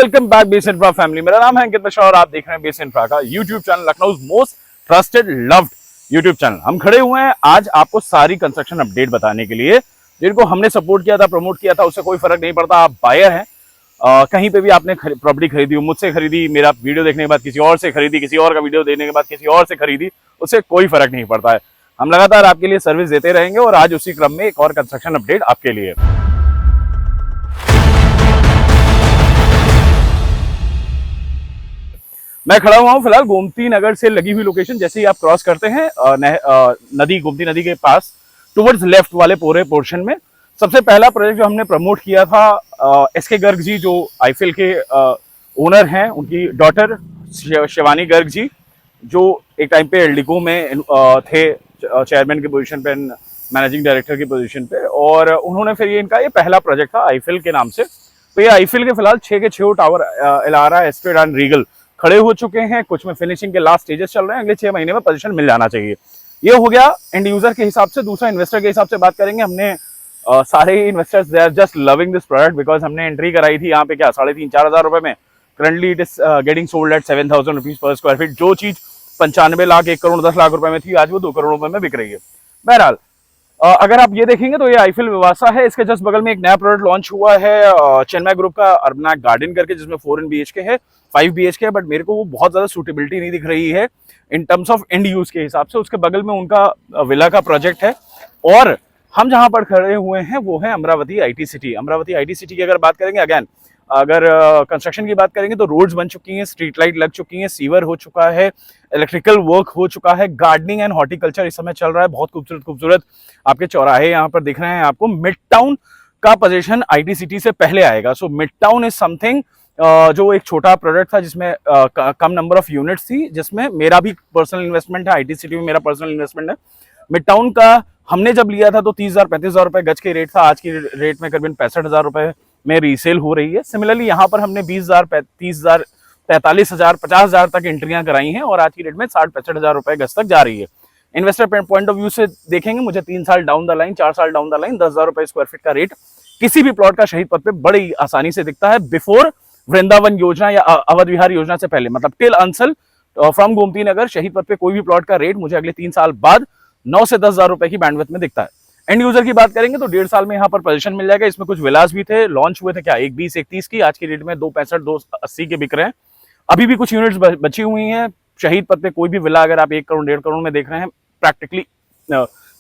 Welcome back base infra family. मेरा नाम है अंकित मिश्रा और आप देख रहे हैं बेस इंफ्रा का YouTube channel, Lucknow most trusted loved YouTube channel. हम खड़े हुए हैं आज आपको सारी कंस्ट्रक्शन अपडेट बताने के लिए। जिनको हमने सपोर्ट किया था, प्रमोट किया था, उससे कोई फर्क नहीं पड़ता। आप बायर हैं, कहीं पे भी आपने प्रॉपर्टी खरीदी हो, मुझसे खरीदी, मेरा वीडियो देखने के बाद किसी और से खरीदी, किसी और का वीडियो देखने के बाद किसी और से खरीदी, उससे कोई फर्क नहीं पड़ता है। हम लगातार आपके लिए सर्विस देते रहेंगे और आज उसी क्रम में एक और कंस्ट्रक्शन अपडेट आपके लिए। मैं खड़ा हुआ हूं फिलहाल गोमती नगर से लगी हुई लोकेशन। जैसे ही आप क्रॉस करते हैं नदी, गोमती नदी के पास टुवर्ड्स लेफ्ट वाले पूरे पोर्शन में सबसे पहला प्रोजेक्ट जो हमने प्रमोट किया था, एसके गर्ग जी जो आईफिल के ओनर हैं, उनकी डॉटर शिवानी गर्ग जी, जो एक टाइम पे एल्डिको में थे चेयरमैन की पोजीशन पे, मैनेजिंग डायरेक्टर की पोजीशन पे, और उन्होंने फिर ये पहला प्रोजेक्ट था आईफिल के नाम से। तो ये आईफिल के फिलहाल 6 के 6 टावर एलारा, एस्टेड एंड रीगल खड़े हो चुके हैं। कुछ में फिनिशिंग के लास्ट स्टेजेस चल रहे हैं, अगले 6 महीने में पोजीशन मिल जाना चाहिए। ये हो गया एंड यूजर के हिसाब से। दूसरा इन्वेस्टर के हिसाब से बात करेंगे। हमने सारे investors they are just loving this product because हमने एंट्री कराई थी यहाँ पे 3,500-4 हजार रुपए में। Currently it is getting sold at 7,000 rupees पर स्क्वायर फीट। जो चीज 95 लाख, 1 करोड़ 10 लाख रुपए में थी, आज वो 2 करोड़ रुपए में बिक रही है। बहरहाल अगर आप ये देखेंगे तो ये आईफिल विवासा है। इसके जस्ट बगल में एक नया प्रोडक्ट लॉन्च हुआ है चिन्मय ग्रुप का, अर्बनाक गार्डन करके, जिसमें 4 BHK है, 5 BHK है, बट मेरे को वो बहुत ज्यादा सूटेबिलिटी नहीं दिख रही है इन टर्म्स ऑफ एंड यूज के हिसाब से। उसके बगल में उनका विला का प्रोजेक्ट है। और हम जहां पर खड़े हुए हैं वो है Amravati IT city. Amravati IT city की अगर बात करेंगे, अगेन अगर कंस्ट्रक्शन की बात करेंगे तो रोड्स बन चुकी हैं, स्ट्रीट लाइट लग चुकी हैं, सीवर हो चुका है, इलेक्ट्रिकल वर्क हो चुका है, गार्डनिंग एंड हॉर्टिकल्चर इस समय चल रहा है। बहुत खूबसूरत खूबसूरत आपके चौराहे यहाँ पर दिख रहे हैं आपको। मिड टाउन का पोजीशन IT सिटी से पहले आएगा। So mid town is something जो एक छोटा प्रोडक्ट था जिसमें कम नंबर ऑफ यूनिट्स थी, जिसमें मेरा भी पर्सनल इन्वेस्टमेंट है। IT सिटी में मेरा पर्सनल इन्वेस्टमेंट है। मिड टाउन का हमने जब लिया था तो 30,000-35,000 रुपए गज के रेट था। आज की रेट में करीबन 65,000 रुपए में रीसेल हो रही है। सिमिलरली यहाँ पर हमने 20,000, 30,000, 45,000, 50,000 तक एंट्रियां कराई हैं और आज की डेट में 60-65,000 रुपए गज तक जा रही है। इन्वेस्टर पॉइंट ऑफ व्यू से देखेंगे, मुझे 3 साल डाउन द लाइन, 4 साल डाउन द लाइन 10,000 रुपए स्क्वायर फीट का रेट किसी भी प्लॉट का शहीद पथ पे बड़ी आसानी से दिखता है। बिफोर वृंदावन योजना या अवध विहार योजना से पहले, मतलब टिल अंसल फ्रॉम गोमती नगर शहीद पथ पे कोई भी प्लॉट का रेट मुझे अगले 3 साल बाद 9 से 10,000 रुपए की बैंडविड्थ में दिखता है। एंड यूजर की बात करेंगे तो 1.5 साल में यहाँ पर पोजीशन मिल जाएगा। इसमें कुछ विलास भी थे, लॉन्च हुए थे 1,20-1,30 की, आज की डेट में 265, 280 के बिक रहे हैं। अभी भी कुछ यूनिट्स बची हुई हैं शहीद पथ पे। कोई भी विला अगर आप 1 करोड़ 1.5 करोड़ में देख रहे हैं, प्रैक्टिकली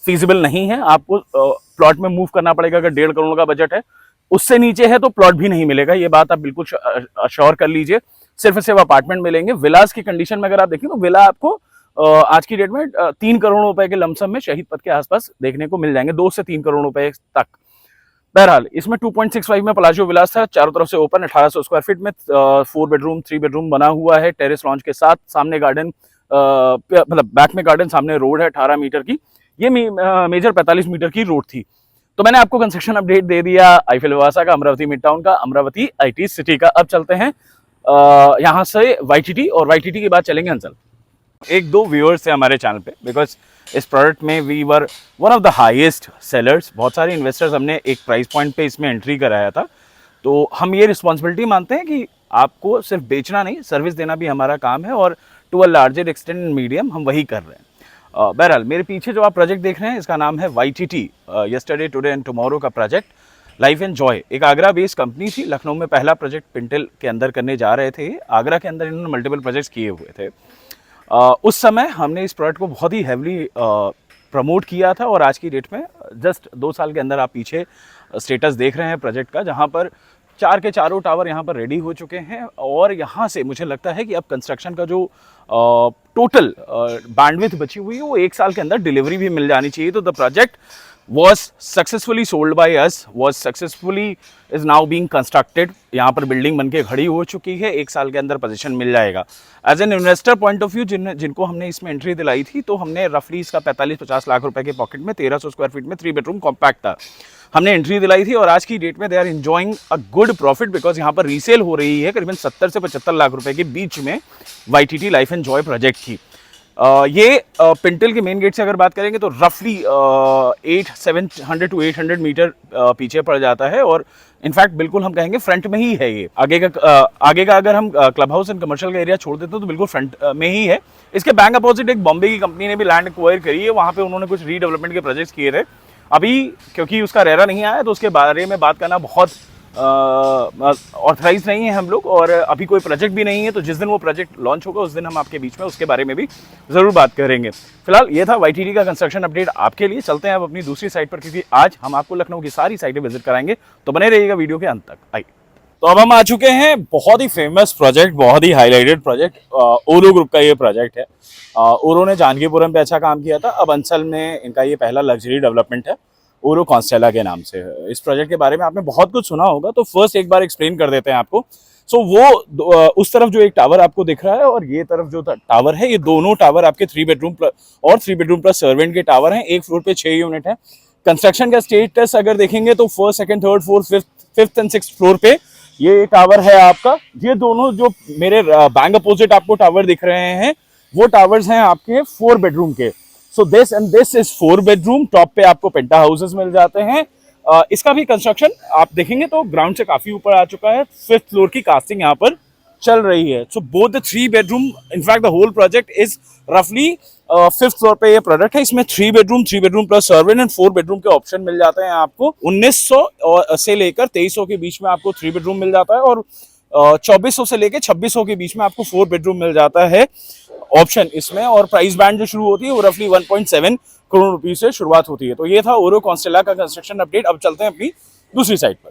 फीजिबल नहीं है। आपको प्लॉट में मूव करना पड़ेगा। अगर 1.5 करोड़ का बजट है, उससे नीचे है तो प्लॉट भी नहीं मिलेगा। ये बात आप बिल्कुल अश्योर कर लीजिए। सिर्फ अपार्टमेंट मिलेंगे। विलास की कंडीशन में अगर आप देखें तो विला आपको आज की डेट में 3 करोड़ रुपए के लमसम में शहीद पथ के आसपास देखने को मिल जाएंगे, 2 से 3 करोड़ रुपए तक। बहरहाल इसमें 2.65 में पलाजो विलास था, चारों तरफ से ओपन, 1800 स्क्वायर फीट में 4 बेडरूम 3 बेडरूम बना हुआ है, टेरेस लॉन्च के साथ। सामने गार्डन, मतलब बैक में गार्डन, सामने रोड है 18 मीटर की। ये मेजर 45 मीटर की रोड थी। तो मैंने आपको कंस्ट्रक्शन अपडेट दे दिया आईफिल विवासा का, अमरावती मिड टाउन का, अमरावती IT सिटी का। अब चलते हैं यहाँ से YTT, और YTT के बाद चलेंगे अंचल। 1-2 व्यूअर्स थे हमारे चैनल पे, बिकॉज इस प्रोडक्ट में we were one of the highest sellers. बहुत सारे इन्वेस्टर्स हमने एक प्राइस पॉइंट पे इसमें एंट्री कराया था। तो हम ये रिस्पॉन्सिबिलिटी मानते हैं कि आपको सिर्फ बेचना नहीं, सर्विस देना भी हमारा काम है, और to a larger extent medium हम वही कर रहे हैं। बहरहाल मेरे पीछे जो आप प्रोजेक्ट देख रहे हैं, इसका नाम है YTT, yesterday today and tomorrow का प्रोजेक्ट। लाइफ एंड जॉय एक आगरा बेस्ड कंपनी थी। लखनऊ में पहला प्रोजेक्ट पिंटल के अंदर करने जा रहे थे। आगरा के अंदर इन्होंने मल्टीपल प्रोजेक्ट्स किए हुए थे। उस समय हमने इस प्रोडक्ट को बहुत ही हैवली प्रमोट किया था, और आज की डेट में जस्ट 2 साल के अंदर आप पीछे स्टेटस देख रहे हैं प्रोजेक्ट का, जहां पर 4 के चारों टावर यहाँ पर रेडी हो चुके हैं। और यहाँ से मुझे लगता है कि अब कंस्ट्रक्शन का जो टोटल बैंडविड्थ बची हुई है वो 1 साल के अंदर डिलीवरी भी मिल जानी चाहिए। तो the project was successfully sold by us, was successfully is now being constructed। यहाँ पर बिल्डिंग बनके खड़ी हो चुकी है, 1 साल के अंदर पोजीशन मिल जाएगा। As an investor point of view, जिनको हमने इसमें एंट्री दिलाई थी, तो हमने रफली इसका 45-50 लाख रुपए के पॉकेट में 1300 स्क्वायर फीट में 3 बेडरूम कॉम्पैक्ट था, हमने एंट्री दिलाई थी। और आज की डेट में they are enjoying a good profit, because यहाँ पर रीसेल हो रही है करीबन 70 से 75 लाख रुपए के बीच में YTT life and Joy project की। ये पिंटल के मेन गेट से अगर बात करेंगे तो रफली 700 टू 800 मीटर पीछे पड़ जाता है, और इनफैक्ट बिल्कुल हम कहेंगे फ्रंट में ही है ये। आगे का अगर हम क्लब हाउस एंड कमर्शियल का एरिया छोड़ देते हैं तो बिल्कुल फ्रंट में ही है। इसके बैंक अपोजिट एक बॉम्बे की कंपनी ने भी लैंड एक्वायर करी है, वहाँ पे उन्होंने कुछ रीडेवलपमेंट के प्रोजेक्ट्स किए थे। अभी क्योंकि उसका रेरा नहीं आया तो उसके बारे में बात करना बहुत ऑथराइज नहीं है हम लोग, और अभी कोई प्रोजेक्ट भी नहीं है, तो जिस दिन वो प्रोजेक्ट लॉन्च होगा उस दिन हम आपके बीच में उसके बारे में भी ज़रूर बात करेंगे। फिलहाल ये था YTD का कंस्ट्रक्शन अपडेट आपके लिए। चलते हैं अब अपनी दूसरी साइट पर, क्योंकि आज हम आपको लखनऊ की सारी साइटें विजिट कराएंगे, तो बने रहिएगा वीडियो के अंत तक। आइए, तो अब हम आ चुके हैं बहुत ही फेमस प्रोजेक्ट, बहुत ही हाईलाइटेड प्रोजेक्ट, ओरो ग्रुप का ये प्रोजेक्ट है। ओरो ने जानकीपुरम पे अच्छा काम किया था, अब अंचल में इनका ये पहला लग्जरी डेवलपमेंट है ओरो कॉन्स्टेला के नाम से। इस प्रोजेक्ट के बारे में आपने बहुत कुछ सुना होगा, तो फर्स्ट एक बार एक्सप्लेन कर देते हैं आपको। सो वो उस तरफ जो एक टावर आपको दिख रहा है और ये तरफ जो टावर है, ये दोनों टावर आपके 3 बेडरूम और 3 बेडरूम प्लस सर्वेंट के टावर हैं। एक फ्लोर पे 6 यूनिट है। कंस्ट्रक्शन का स्टेटस अगर देखेंगे तो first, second, third, fourth, fifth and sixth floor पे ये टावर है आपका। ये दोनों जो मेरे बैंक अपोजिट आपको टावर दिख रहे हैं, वो टावर्स हैं आपके 4 बेडरूम के। So this is 4 bedroom. Top पे आपको पेंटा हाउसेस मिल जाते हैं। इसका भी कंस्ट्रक्शन आप देखेंगे तो ग्राउंड से काफी ऊपर आ चुका है। 5th फ्लोर की कास्टिंग यहाँ पर चल रही है। So both the 3 bedroom, in fact the whole project is रफली 5th फ्लोर पे ये प्रोजेक्ट है। इसमें 3 bedroom plus servant and 4 bedroom के ऑप्शन मिल जाते हैं आपको। 1900 से लेकर 2300 के बीच में आपको 3 बेडरूम मिल जाता है, और 2400 से लेकर 2600 के बीच में आपको 4 बेडरूम मिल जाता है ऑप्शन इसमें। और प्राइस बैंड जो शुरू होती है वो रफली 1.7 करोड़ रुपए से शुरुआत होती है। तो ये था ओरो कॉन्स्टेला का कंस्ट्रक्शन अपडेट। अब चलते हैं अपनी दूसरी साइड पर।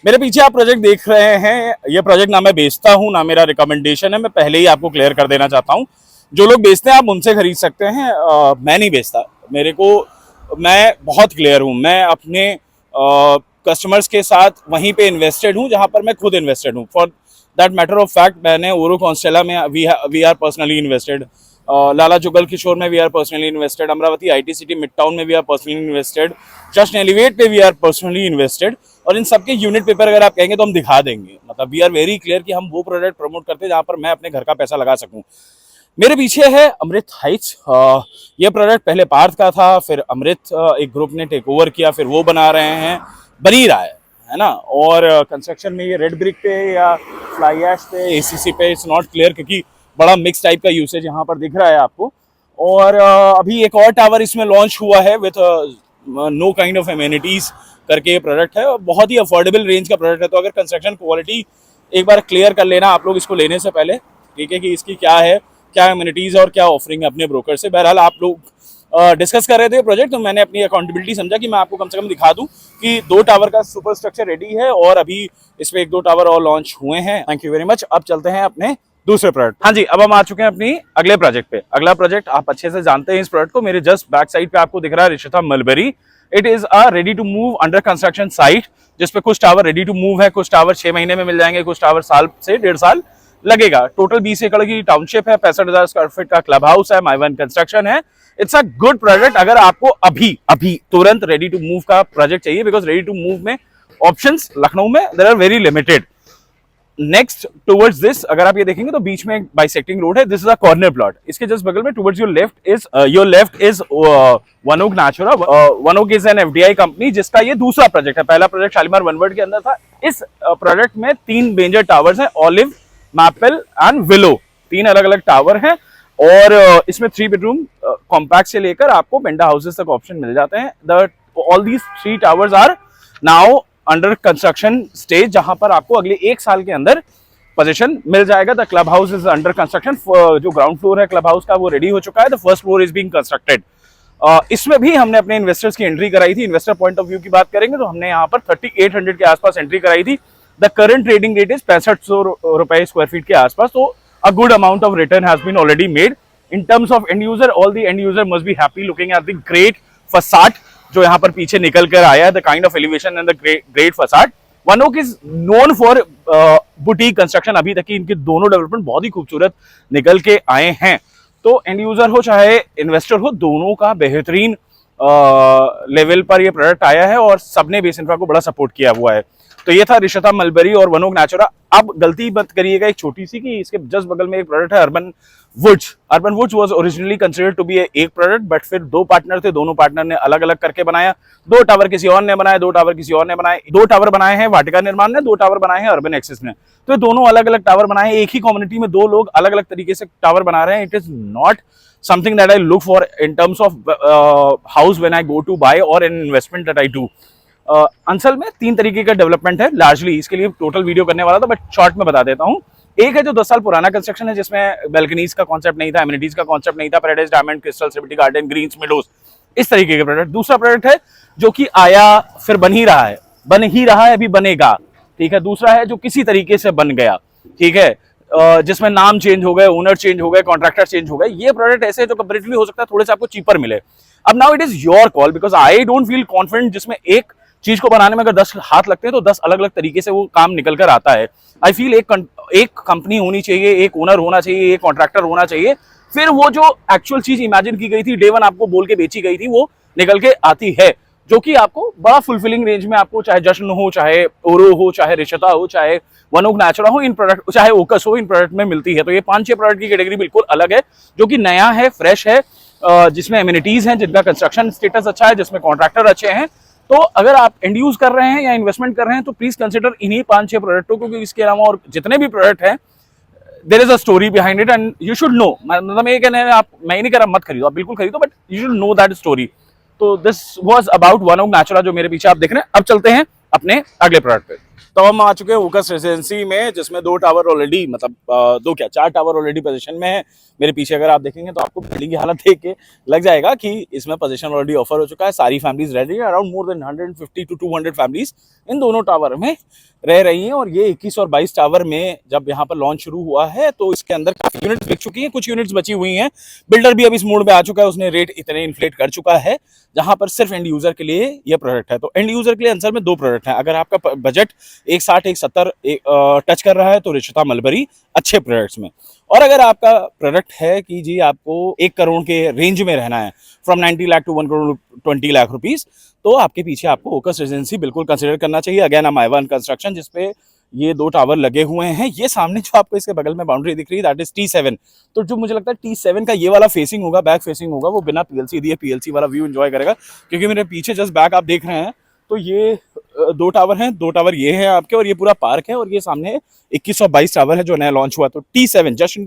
मेरे पीछे आप प्रोजेक्ट देख रहे हैं, ये प्रोजेक्ट ना मैं बेचता हूँ ना मेरा रिकमेंडेशन है, मैं पहले ही आपको क्लियर कर देना चाहता हूँ। जो लोग बेचते हैं आप उनसे खरीद सकते हैं, मैं नहीं बेचता। मैं बहुत क्लियर हूँ, मैं अपने कस्टमर्स के साथ वहीं पे इन्वेस्टेड हूँ जहाँ पर मैं खुद इन्वेस्टेड हूँ। For that matter of fact, मैंने ओरो कॉन्स्टेला में we are personally invested, Lala Jugal Kishore में we are personally invested, Amaravati IT city mid town में we are personally invested, just elevate पे वी आर पर्सनली इन्वेस्टेड। और इन सबके यूनिट पेपर अगर आप कहेंगे तो हम दिखा देंगे। मतलब वी आर वेरी क्लियर कि हम वो प्रोडक्ट प्रमोट करते हैं जहाँ पर मैं अपने घर का पैसा लगा सकूँ। मेरे पीछे है अमृत हाइट्स। ये प्रोडक्ट पहले पार्थ का था, फिर अमृत एक ग्रुप ने टेक ओवर किया, फिर वो बना रहे हैं, बन ही रहा है ना। और कंस्ट्रक्शन में ये रेड ब्रिक पे या फ्लाई ऐश पे, ACC पे, इट्स नॉट क्लियर, क्योंकि बड़ा मिक्स टाइप का यूसेज यहाँ पर दिख रहा है आपको। और अभी एक और टावर इसमें लॉन्च हुआ है with know kind of amenities करके ये प्रोडक्ट है। बहुत ही अफोर्डेबल रेंज का प्रोडक्ट है। तो अगर कंस्ट्रक्शन क्वालिटी एक बार क्लियर कर लेना आप लोग इसको लेने से पहले, ठीक है, कि इसकी क्या है, क्या एमेनिटीज और क्या ऑफरिंग है अपने ब्रोकर से। बहरहाल आप लोग डिस्कस कर रहे थे प्रोजेक्ट, तो मैंने अपनी अकाउंटेबिलिटी समझा कि मैं आपको कम से कम दिखा दूं कि 2 टावर का सुपर स्ट्रक्चर रेडी है, और अभी इसमें 1-2 टावर और लॉन्च हुए हैं। Thank you very much. अब चलते हैं अपने दूसरे प्रोजेक्ट। हाँ जी, अब हम आ चुके हैं अपनी अगले प्रोजेक्ट पे। अगला प्रोजेक्ट आप अच्छे से जानते हैं इस प्रोजेक्ट को। मेरे जस्ट बैक साइड पे आपको दिख रहा है Rishita Mulberry. It is a ready to move under construction site, जिसपे कुछ टावर रेडी टू मूव है, कुछ टावर 6 महीने में मिल जाएंगे, कुछ टावर साल से 1.5 साल लगेगा। टोटल 20 एकड़ की टाउनशिप है, 65,000 स्क्वायर फीट का क्लब हाउस है, माइवन कंस्ट्रक्शन है। इट्स अ गुड प्रोजेक्ट अगर आपको अभी तुरंत रेडी टू मूव का प्रोजेक्ट चाहिए, बिकॉज रेडी टू मूव में ऑप्शंस लखनऊ में there are very limited. Next towards this अगर आप ये देखेंगे तो बीच में एक बाइसेक्टिंग रोड है। This is a corner plot. इसके जस्ट बगल में towards your left is one Oak Natura. One Oak is an FDI company जिसका ये दूसरा प्रोजेक्ट है। पहला प्रोजेक्ट शालीमार वनवर्ड के अंदर था। इस प्रोजेक्ट में 3 मेजर टावर्स हैं, ऑलिव, मैपल एंड विलो, 3 अलग अलग टावर हैं। और इसमें 3 बेडरूम कॉम्पैक्ट से लेकर आपको पेंटा हाउसेस तक ऑप्शन मिल जाते हैं। All these 3 towers are now under construction stage, जहां पर आपको अगले 1 साल के अंदर पोजीशन मिल जाएगा। The club house is under construction. जो ग्राउंड फ्लोर है क्लब हाउस का वो रेडी हो चुका है। The first floor is being constructed. इसमें भी हमने अपने इन्वेस्टर्स की एंट्री कराई थी। इन्वेस्टर पॉइंट ऑफ व्यू की बात करेंगे तो हमने यहाँ पर 3800 के आसपास एंट्री कराई थी। The current trading rate is 6500 रुपए स्क्वायर फीट के आसपास। तो a good amount of return has been already made. In terms of end user, all the end user must be happy looking at the great facade जो यहाँ पर पीछे निकल कर आया है। The kind of elevation and the great facade. One Oak is known for boutique construction. अभी तक की इनके दोनों डेवलपमेंट बहुत ही खूबसूरत निकल के आए हैं। तो एंड यूजर हो चाहे इन्वेस्टर हो, दोनों का बेहतरीन लेवल पर ये प्रोडक्ट आया है और सबने बेस इंफ्रा को बड़ा सपोर्ट किया हुआ है। तो ये था रिश्ता मलबरी और वनोक नेचुरा। अब गलती मत करिएगा एक छोटी सी, कि इसके जस्ट बगल में एक प्रोडक्ट है Urban Woods. Urban Woods was originally considered to be एक प्रोडक्ट, बट फिर दो पार्टनर थे, दोनों पार्टनर ने अलग अलग करके बनाया। दो टावर किसी और ने बनाए, दो टावर किसी और ने बनाए। दो टावर बनाए हैं वाटिका निर्माण ने, दो टावर बनाए हैं अर्बन एक्सिस ने। तो दोनों अलग अलग टावर बनाए, एक ही कम्युनिटी में दो लोग अलग अलग तरीके से टावर बना रहे हैं। It is not something that I look for in terms of house when I go to buy or an investment that I do. Ansal में तीन तरीके का डेवलपमेंट है लार्जली, इसके लिए टोटल वीडियो करने वाला था बट शॉर्ट में बता देता हूँ। एक है जो 10 साल पुराना कंस्ट्रक्शन है, जिसमें बैल्कनीज का कॉन्सेप्ट नहीं था, एमिनिटीज का कॉन्सेप्ट नहीं था, Paradise Diamond, Crystal, City Garden, Greens, Meadows, इस तरीके के प्रोडक्ट। दूसरा प्रोडक्ट है जो कि आया फिर बन ही रहा है, अभी बनेगा, ठीक है। दूसरा है जो किसी तरीके से बन गया, ठीक है, जिसमें नाम चेंज हो गए, ओनर चेंज हो गए, कॉन्ट्रैक्टर चेंज हो गए। ये प्रोडक्ट ऐसे है जो कंपैरेटिवली हो सकता है थोड़े से आपको चीपर मिले। अब now it is your call, because I don't feel confident जिसमें एक चीज को बनाने में अगर 10 हाथ लगते हैं तो 10 अलग अलग तरीके से वो काम निकल कर आता है। आई फील एक कंपनी होनी चाहिए, एक ओनर होना चाहिए, एक कॉन्ट्रैक्टर होना चाहिए, फिर वो जो एक्चुअल चीज इमेजिन की गई थी, डे वन आपको बोल के बेची गई थी, वो निकल के आती है, जो कि आपको बड़ा फुलफिलिंग रेंज में, आपको चाहे जश्न हो, चाहे ओरो हो, चाहे रिश्ता हो, चाहे वनोक नेचुरा हो, इन प्रोडक्ट, चाहे ओकस हो, इन प्रोडक्ट में मिलती है। तो ये 5-6 प्रोडक्ट की कैटेगरी बिल्कुल अलग है, जो कि नया है, फ्रेश है, जिसमें एमिनिटीज हैं, जिनका कंस्ट्रक्शन स्टेटस अच्छा है, जिसमें कॉन्ट्रैक्टर अच्छे हैं। तो अगर आप एंड यूज कर रहे हैं या इन्वेस्टमेंट कर रहे हैं तो प्लीज कंसिडर इन्हीं 5-6 प्रोडक्टों को, क्योंकि इसके अलावा और जितने भी प्रोडक्ट हैं there is a story behind it and you should know. मतलब ये कहने आप, मैं ही नहीं कह रहा मत खरीदो, आप बिल्कुल खरीदो, but you should know that story. तो दिस वाज अबाउट वनोक नेचुरा जो मेरे पीछे आप देख रहे हैं। अब चलते हैं अपने अगले प्रोडक्ट पे। तो हम आ चुके हैं ओकस रेजिडेंसी में, जिसमें 2 टावर ऑलरेडी, मतलब 4 टावर ऑलरेडी पोजीशन में है। मेरे पीछे अगर आप देखेंगे तो आपको बिल्डिंग की हालत देख के लग जाएगा कि इसमें पोजीशन ऑलरेडी ऑफर हो चुका है। सारी फैमिलीज रह रही है, around more than 150 to 200 families in दोनों टावर में रह रही हैं। और ये 21 और 22 टावर में जब यहाँ पर लॉन्च शुरू हुआ है तो इसके अंदर काफी यूनिट्स बिक चुकी हैं, कुछ यूनिट्स बची हुई हैं। बिल्डर भी अब इस मोड में आ चुका है, उसने रेट इतने इन्फ्लेट कर चुका है जहां पर सिर्फ एंड यूजर के लिए ये प्रोडक्ट है। तो एंड यूजर के लिए आंसर में 2 प्रोडक्ट हैं। अगर आपका बजट 160-170 टच कर रहा है तो रिश्ता मलबरी अच्छे प्रोडक्ट्स में। और अगर आपका प्रोडक्ट है कि जी आपको 1 करोड़ के रेंज में रहना है, from 90 lakh to 1 crore 20 lakh rupees, तो आपके पीछे आपको ओकस रेजिडेंसी बिल्कुल कंसिडर करना चाहिए। अगेन माइवन कंस्ट्रक्शन, जिसपे ये 2 टावर लगे हुए हैं। ये सामने जो आपको इसके बगल में बाउंड्री दिख रही है दैट इज T7। तो जो मुझे लगता है T7 का ये वाला फेसिंग होगा, बैक फेसिंग होगा, वो बिना पीएलसी दिए पीएलसी वाला व्यू एंजॉय करेगा। क्योंकि मेरे पीछे जस्ट बैक आप देख रहे हैं तो ये 2 टावर हैं, 2 टावर ये हैं आपके, और ये पूरा पार्क है, और ये सामने 21 और 22 टावर है जो नया लॉन्च हुआ। तो T7 जस्ट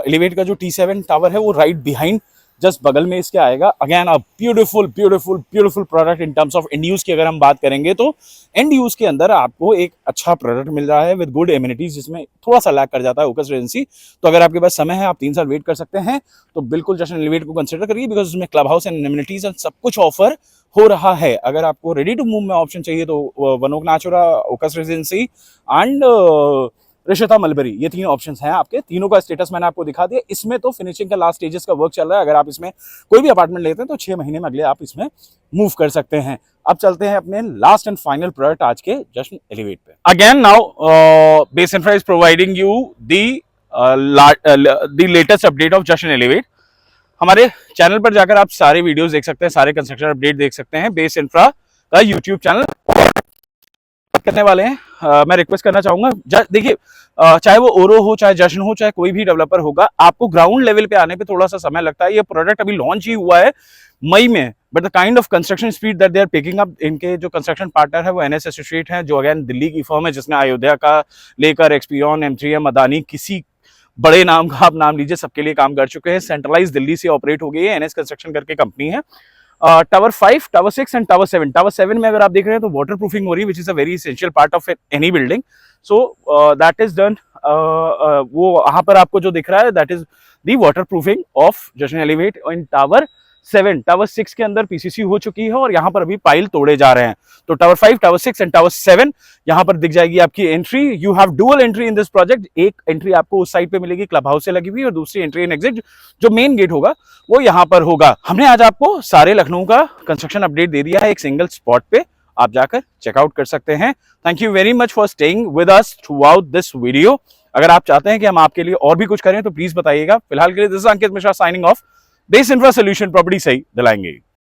एलिवेट का जो T7 टावर है वो राइट बिहाइंड जस्ट बगल में इसके आएगा। Again a beautiful beautiful beautiful product in terms of and use की अगर हम बात करेंगे तो एंड यूज के अंदर आपको एक अच्छा प्रोडक्ट मिल रहा है विद गुड एमिनिटीज, जिसमें थोड़ा सा लैक कर जाता है ओकस रेजिडेंसी। तो अगर आपके पास समय है, आप 3 साल वेट कर सकते हैं, तो बिल्कुल जस्ट एलिवेट को कंसिडर करिए, बिकॉज उसमें club house and amenities and सब कुछ ऑफर हो रहा है। अगर आपको रेडी टू मूव में ऑप्शन चाहिए तो वनोक नेचुरा, ओकस रेजिडेंसी एंड रिश्ता मलबरी, ये 3 ऑप्शंस हैं आपके। तीनों का स्टेटस मैंने आपको दिखा दिया। इसमें तो फिनिशिंग का लास्ट स्टेजेस का वर्क चल रहा है। अगर आप इसमें कोई भी अपार्टमेंट लेते हैं तो 6 महीने में अगले आप इसमें मूव कर सकते हैं। अब चलते हैं अपने लास्ट एंड फाइनल प्रोडक्ट आज के जश्न एलिवेट पे। Again now base infra is providing you the latest update of जश्न एलिवेट। हमारे चैनल पर जाकर आप सारे वीडियोस देख सकते हैं, सारे कंस्ट्रक्शन अपडेट देख सकते हैं। बेस इंफ्रा का यूट्यूब चैनल करने वाले हैं। मैं रिक्वेस्ट करना चाहूंगा, देखिए चाहे वो ओरो हो, चाहे जश्न हो, चाहे कोई भी डेवलपर होगा, आपको ग्राउंड लेवल पे आने पे थोड़ा सा समय लगता है। ये प्रोडक्ट अभी लॉन्च ही हुआ है मई में, but the kind of construction speed that they are picking up, इनके जो कंस्ट्रक्शन पार्टनर है वो NS एसोसिएट हैं, जो अगेन दिल्ली की फर्म है, जिसने अयोध्या का लेकर एक्सपीरियन, M3M, अदानी, किसी बड़े नाम का आप नाम लीजिए, सबके लिए काम कर चुके हैं। सेंट्रलाइज दिल्ली से ऑपरेट हो गई है, NS कंस्ट्रक्शन करके कंपनी है। Tower 5, tower 6 and tower 7। Tower 7 में अगर आप देख रहे हैं तो वाटर प्रूफिंग हो रही है, which is a very essential part of any building. So that is done. वो वहां पर आपको जो दिख रहा है that is the water proofing of जश्न एलिवेट इन टावर 7। टावर 6 के अंदर PCC हो चुकी है और यहाँ पर अभी पाइल तोड़े जा रहे हैं। तो टावर 5, टावर 6 एंड टावर 7 यहाँ पर दिख जाएगी आपकी entry. You have dual entry in this project. एक एंट्री आपको उस साइड पे मिलेगी क्लब हाउस से लगी हुई, और दूसरी एंट्री एंड एग्जिट जो मेन गेट होगा वो यहाँ पर होगा। हमने आज आपको सारे लखनऊ का कंस्ट्रक्शन अपडेट दे दिया है एक सिंगल स्पॉट पे, आप जाकर चेकआउट कर सकते हैं। Thank you very much for staying with us through out this video. अगर आप चाहते हैं कि हम आपके लिए और भी कुछ करें तो प्लीज बताइएगा। फिलहाल के लिए this is Ankit Mishra signing off. Base infra solution, property सही दिलाएंगे।